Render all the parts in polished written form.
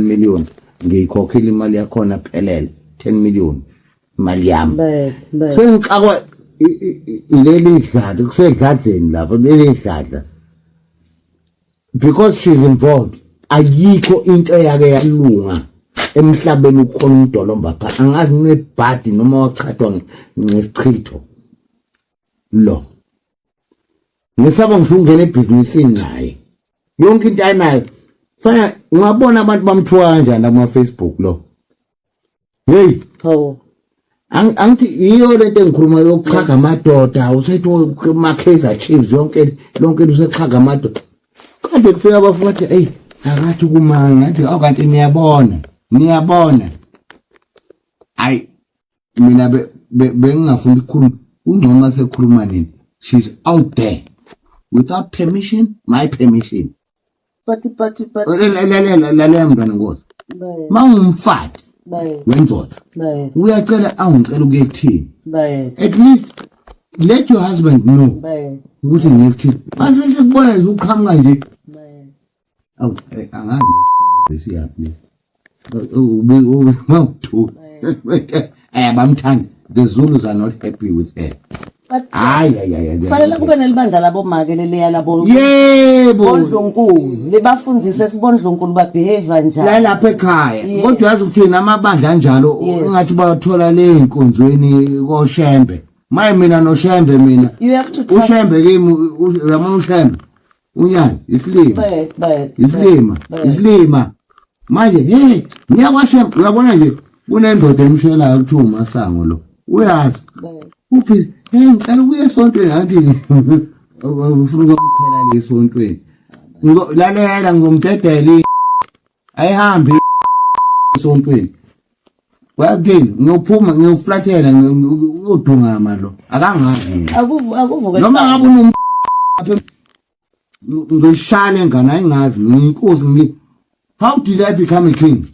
million ngiyikhokhile imali yakhona phelele 10 million imali yami sengixakwa ileli dlala kusedladleni lapho leli dlala because she's involved ayikho into yake yalunga emhlabeni ukhona umdolomba pha angazi nebhadi noma wachathwa ngesichitho lo ngisaba ngishungena ebhizinisini naye yonke into ayinayo fana ungabona abantu bamthuka kanjani la Facebook lo hey hawo angithi iyo lento engikhuluma yokuchaga amadoda usethu Kaizer Chiefs yonke lonke usechaga amadoda kade kufika abafuthi bathi hey akathi kumanga ngathi awukanti niyabona ay mina bengingafuni ukukhuluma ungcoma sekhuluma nini she's out there without permission my permission but lalela mntwana ngozi mawumfati wendoda uyacela awungicela ukuyekuthini at least let your husband know ukuthi ngiyekuthini mase sikubona nje uqhamuka nje awu angazi besiyaphi mawuthu ayabamthanda the Zulus are not happy with her fanele kube nelibandla labo make leleya labo yebo bondlonkulu lebafundzise sibondlonkulu ba behavior njalo lapha ekhaya kodwa yazi ukuthina amabandla njalo ungathi bathola le inkonzweni koShembe maye mina noShembe mina uShembe kimi uyabona uShembe unyani isilima manje hey ngiyakwashembe uyabona nje kunendoda emshela ukuthiwa uMasango lo uyazi uphi ngicela ukuye esontweni ngathi ufuna ukuphela lesontweni lalela ngomdedeli ayihambi esontweni wathini ngiyophuma ngiyoflathela ngiyodungama lo akangazi akuvuka noma ngabe umuntu ngishane ngana ayingazi ngiyinkosi how did I become a king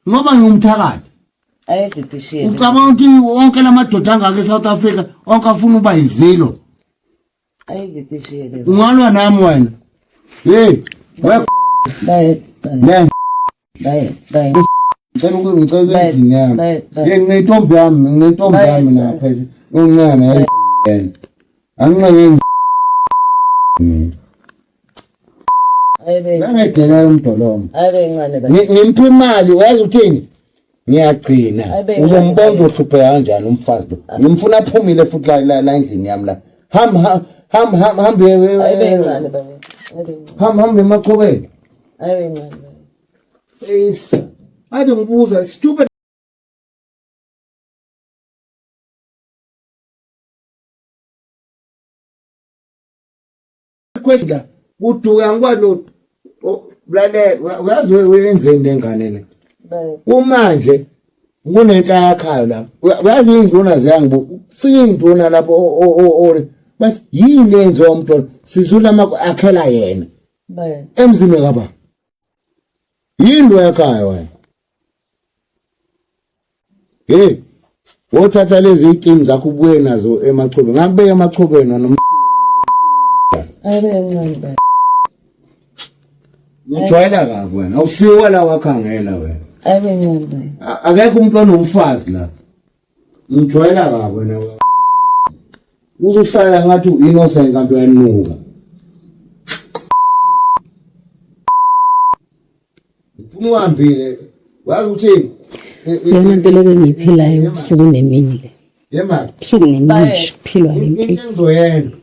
ngoba ngumthakathi ayezidishile ucabanga ukuthi wonke lamadoda angaka eSouth Africa onke afuna uba izilo ayezidishile ungalwa nami wena hey bye ngicela ngicela endini yami nginentombi yami lapha uncane yena ancenye ngangedela umdolomo ngimpa imali wazi uthini ngiyagcina uzombonza uhluphe kanjani umfazi lo ngimfuna aphumile futhi la endlini yami la hambe emachobeni ade ngibuza stupid question uduka ngikwalo lalela wazi wenzeni lengane le umanje kunento yakhayo lapho yazi induna ziyangibu fika induna lapho bathi yini lenzo umntwana sizula akhela yena emzini kaba yini yakhayo wena hey wothatha lezi iqini zakho ubuye nazo emachobeni ngakubeka emachobeni ayibencane ngijwayela kabi wena awusiwa la wakhangela wena ayibencane akekho umuntu onomfazi la ngijwayela kabi wena uzohlala ngathi innocent kanti uyanuka ufuna uhambile wazi uthini yona impilo engiyiphilayo usuku nemini le yema usuku nemini kuphilwa into engizoyenza